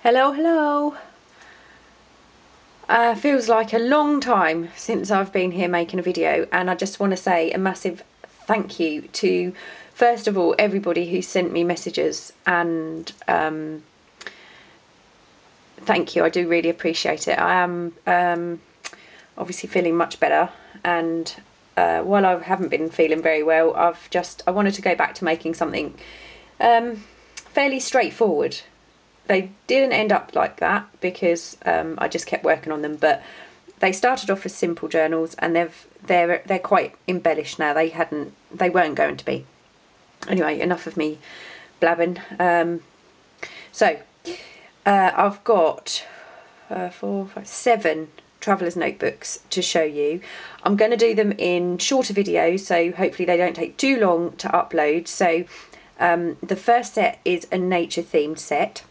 Hello, hello. Feels like a long time since I've been here making a video, and I just want to say a massive thank you to, first of all, everybody who sent me messages, and thank you. I do really appreciate it. I am obviously feeling much better, and while I haven't been feeling very well, I wanted to go back to making something fairly straightforward. They didn't end up like that because I just kept working on them, but they started off as simple journals, and they're quite embellished now. They weren't going to be. Anyway, enough of me blabbing. I've got 7 traveller's notebooks to show you. I'm going to do them in shorter videos, so hopefully they don't take too long to upload. So the first set is a nature themed set.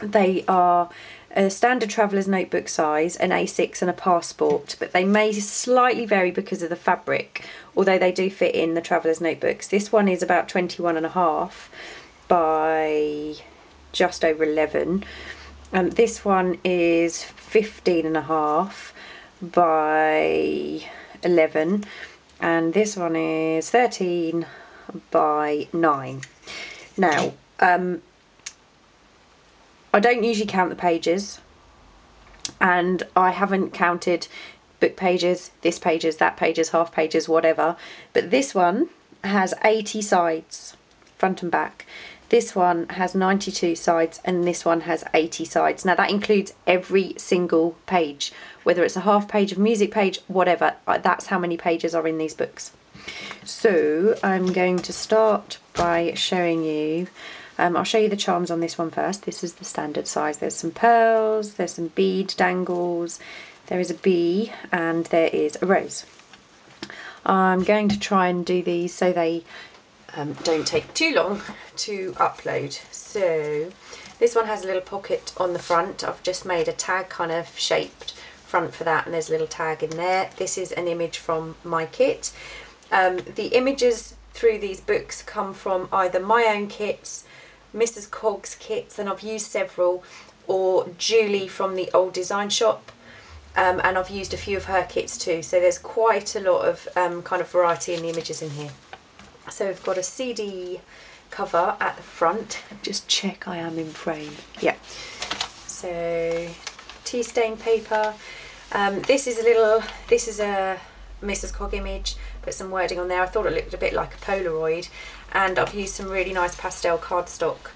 They are a standard traveller's notebook size, an A6 and a passport, but they may slightly vary because of the fabric, although they do fit in the traveller's notebooks. This one is about 21.5 by just over 11. This one is 15.5 by 11, and this one is 13 by 9. Now, I don't usually count the pages, and I haven't counted book pages, this pages, that pages, half pages, whatever, but this one has 80 sides, front and back. This one has 92 sides, and this one has 80 sides. Now that includes every single page, whether it's a half page, a music page, whatever. That's how many pages are in these books. So I'm going to start by showing you, I'll show you the charms on this one first. This is the standard size. There's some pearls, there's some bead dangles, there is a bee, and there is a rose. I'm going to try and do these so they don't take too long to upload. So this one has a little pocket on the front. I've just made a tag kind of shaped front for that, and there's a little tag in there. This is an image from my kit. The images through these books come from either my own kits, Mrs. Cog's kits, and I've used several, or Julie from the old design shop, and I've used a few of her kits too, so there's quite a lot of kind of variety in the images in here. So we've got a CD cover at the front. Just check I am in frame. Yeah. So tea stain paper. This is a Mrs. Cog image. Put some wording on there. I thought it looked a bit like a Polaroid, and I've used some really nice pastel cardstock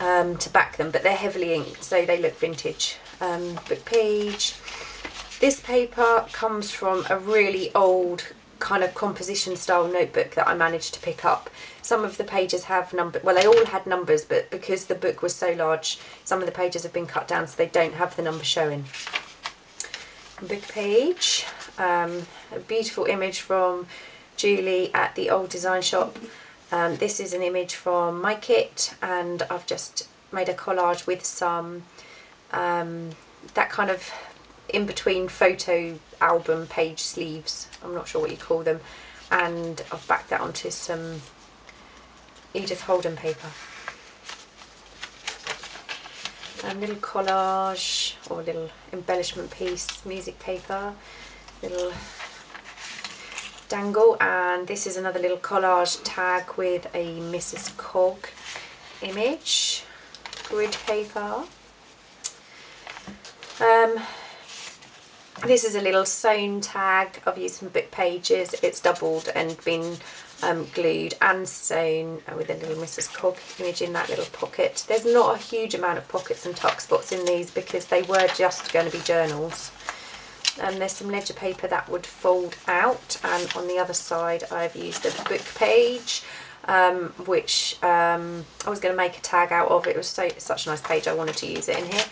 to back them, but they're heavily inked, so they look vintage. Book page. This paper comes from a really old kind of composition style notebook that I managed to pick up. Some of the pages have number, well, they all had numbers, but because the book was so large, some of the pages have been cut down so they don't have the number showing. Book page. A beautiful image from Julie at the old design shop. This is an image from my kit, and I've just made a collage with some that kind of in between photo album page sleeves, I'm not sure what you call them, and I've backed that onto some Edith Holden paper. A little collage or little embellishment piece, music paper, little dangle, and this is another little collage tag with a Mrs. Cog image, grid paper. This is a little sewn tag. I've used some book pages. It's doubled and been glued and sewn with a little Mrs. Cog image in that little pocket. There's not a huge amount of pockets and tuck spots in these because they were just going to be journals. And there's some ledger paper that would fold out, and on the other side I've used a book page, which I was going to make a tag out of. It was such a nice page, I wanted to use it in here.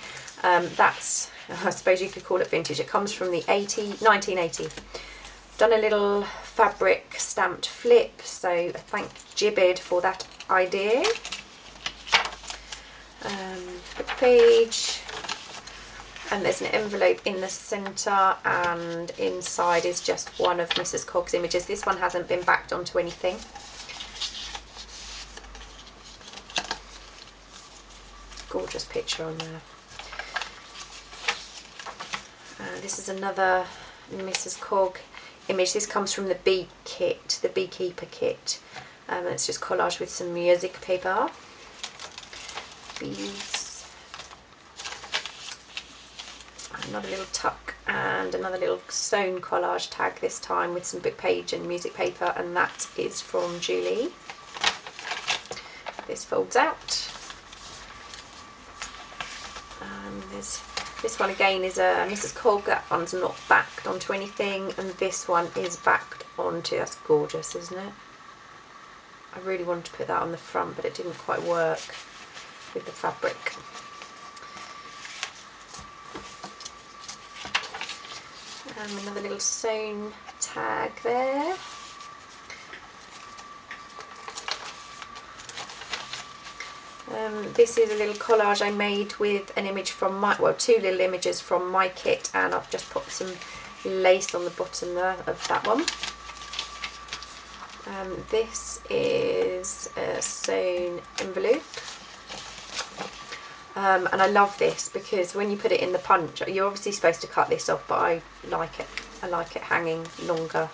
That's, I suppose you could call it vintage. It comes from the 1980. Done a little fabric stamped flip, so thank Jibid for that idea. Book page. And there's an envelope in the centre, and inside is just one of Mrs. Cog's images. This one hasn't been backed onto anything. gorgeous picture on there. This is another Mrs. Cog image. This comes from the bee kit, the beekeeper kit. It's just collage with some music paper, beads, another little tuck, and another little sewn collage tag, this time with some book page and music paper, and that is from Julie. This folds out. This one again is a Mrs. Cog. That one's not backed onto anything, and this one is backed onto. That's gorgeous, isn't it? I really wanted to put that on the front, but it didn't quite work with the fabric. Another little sewn tag there. This is a little collage I made with an image from my, well, two little images from my kit, and I've just put some lace on the bottom there of that one. This is a sewn envelope, and I love this because when you put it in the punch, you're obviously supposed to cut this off, but I like it. I like it hanging longer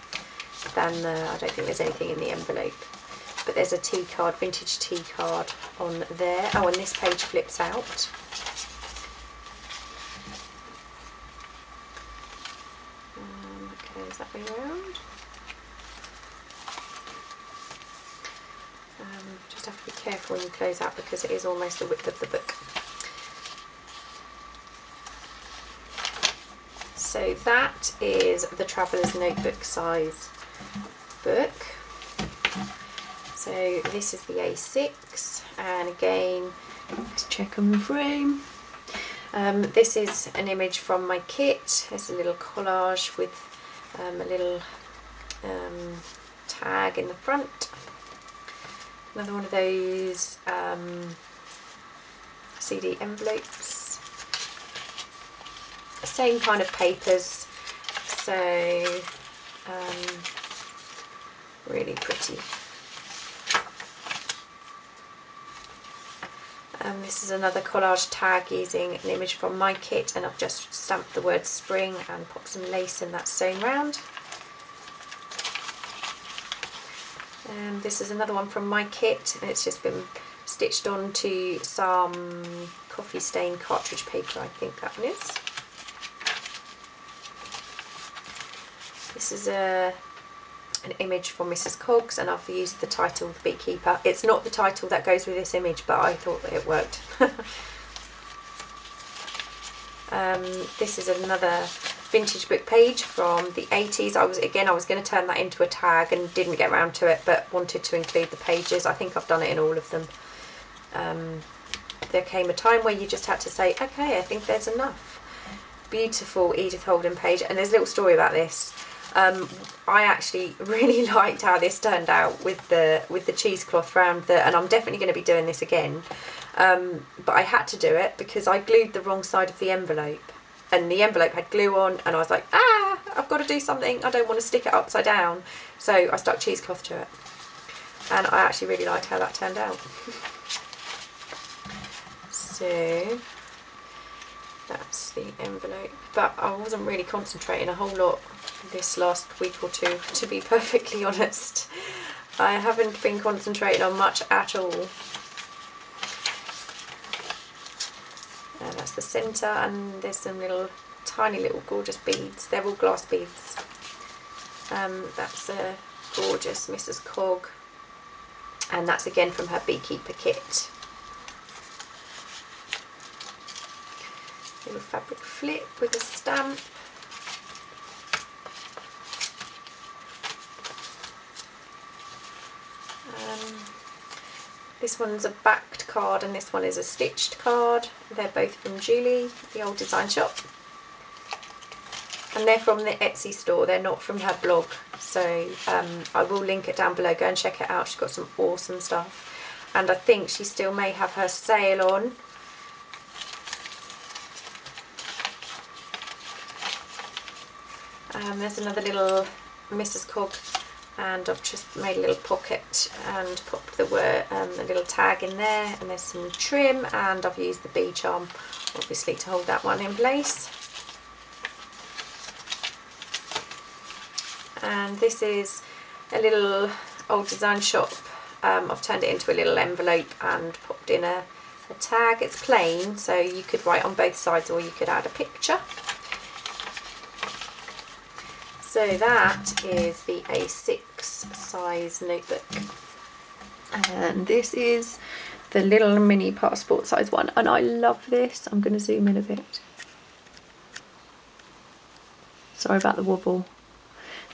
than I don't think there's anything in the envelope. But there's a tea card, vintage tea card on there. Oh, and this page flips out. Okay, is that way around? Just have to be careful when you close out because it is almost the width of the book. So that is the Traveller's Notebook size book. So this is the A6, and again, let's check on the frame. This is an image from my kit. There's a little collage with a little tag in the front. Another one of those CD envelopes. Same kind of papers, so really pretty. This is another collage tag using an image from my kit, and I've just stamped the word spring and popped some lace in that sewn round. This is another one from my kit, and it's just been stitched onto some coffee stain cartridge paper, I think that one is. This is an image from Mrs. Cog's, and I've used the title The Beekeeper. It's not the title that goes with this image, but I thought that it worked. This is another vintage book page from the 80s. I was going to turn that into a tag and didn't get around to it, but wanted to include the pages. I think I've done it in all of them. There came a time where you just had to say, okay, I think there's enough. Beautiful Edith Holden page, and there's a little story about this. I actually really liked how this turned out with the cheesecloth round the, and I'm definitely going to be doing this again, but I had to do it because I glued the wrong side of the envelope, and the envelope had glue on, and I was like, I've got to do something, I don't want to stick it upside down, so I stuck cheesecloth to it, and I actually really liked how that turned out. So that's the envelope, but I wasn't really concentrating a whole lot this last week or two, to be perfectly honest. I haven't been concentrating on much at all. That's the centre, and there's some little tiny little gorgeous beads. They're all glass beads. That's a gorgeous Mrs. Cog, and that's again from her beekeeper kit. Little fabric flip with a stamp. This one's a backed card, and this one is a stitched card. They're both from Julie, the old design shop. And they're from the Etsy store, they're not from her blog. So I will link it down below, go and check it out. She's got some awesome stuff. And I think she still may have her sale on. There's another little Mrs. Cog and I've just made a little pocket and popped the word, a little tag in there, and there's some trim, and I've used the bee charm obviously to hold that one in place. And this is a little old design shop. I've turned it into a little envelope and popped in a tag. It's plain, so you could write on both sides or you could add a picture. So that is the A6 size notebook, and this is the little mini passport size one, and I love this. I'm going to zoom in a bit. Sorry about the wobble.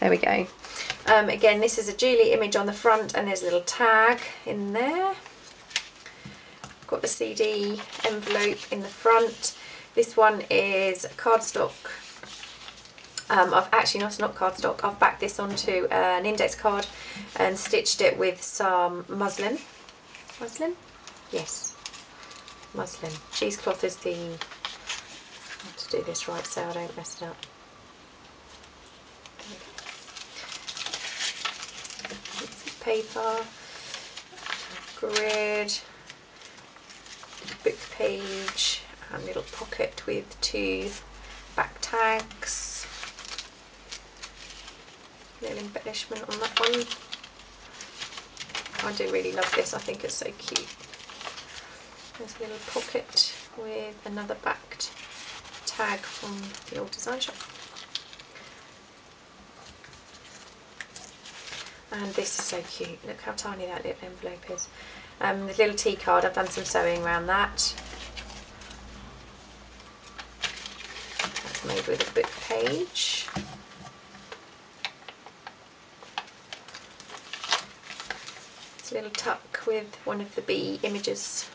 There we go. Again, this is a Julie image on the front, and there's a little tag in there. Got the CD envelope in the front. This one is cardstock. I've actually, no, it's not cardstock. I've backed this onto an index card and stitched it with some muslin. Muslin? Yes, muslin. Cheesecloth is the, I have to do this right so I don't mess it up. Paper, grid, book page, and little pocket with 2 back tags. Little embellishment on that one. I do really love this. I think it's so cute. There's a little pocket with another backed tag from the old design shop. And this is so cute. Look how tiny that little envelope is. The little tea card, I've done some sewing around that. That's made with a book page. It's a little tuck with one of the bee images.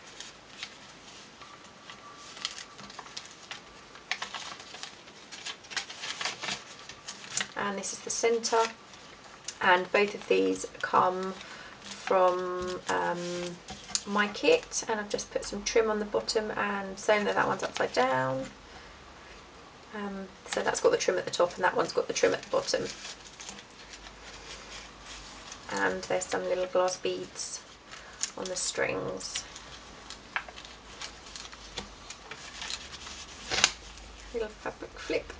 And this is the centre. And both of these come from my kit, and I've just put some trim on the bottom and sewn that one's upside down. So that's got the trim at the top and that one's got the trim at the bottom. And there's some little glass beads on the strings. Little fabric flip.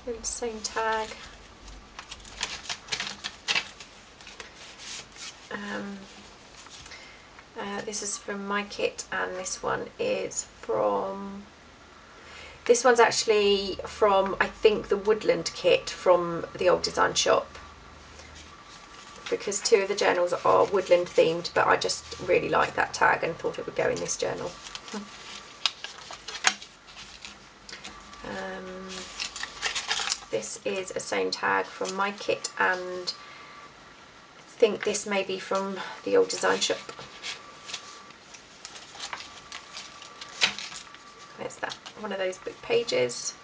Little sewn tag. This is from my kit, and this one is from, this one's actually from, I think, the Woodland kit from the old design shop, because 2 of the journals are woodland themed, but I just really like that tag and thought it would go in this journal. This is a sewn tag from my kit, and I think this may be from the old design shop. There's that, one of those book pages.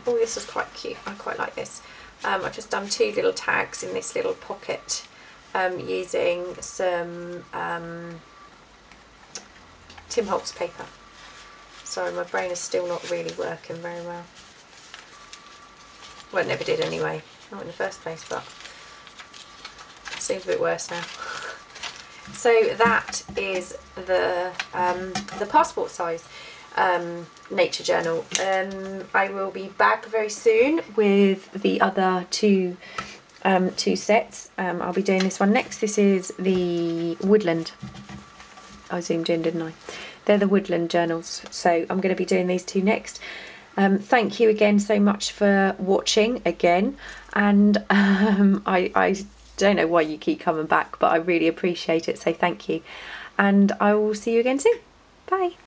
Oh, this was quite cute. I quite like this. I've just done 2 little tags in this little pocket using some Tim Holtz paper. Sorry, my brain is still not really working very well. Well, it never did anyway, not in the first place, but it seems a bit worse now. So that is the passport size nature journal. I will be back very soon with the other two sets. I'll be doing this one next. This is the Woodland. I zoomed in, didn't I? They're the Woodland journals, so I'm going to be doing these 2 next. Thank you again so much for watching again, and I don't know why you keep coming back, but I really appreciate it, so thank you, and I will see you again soon. Bye.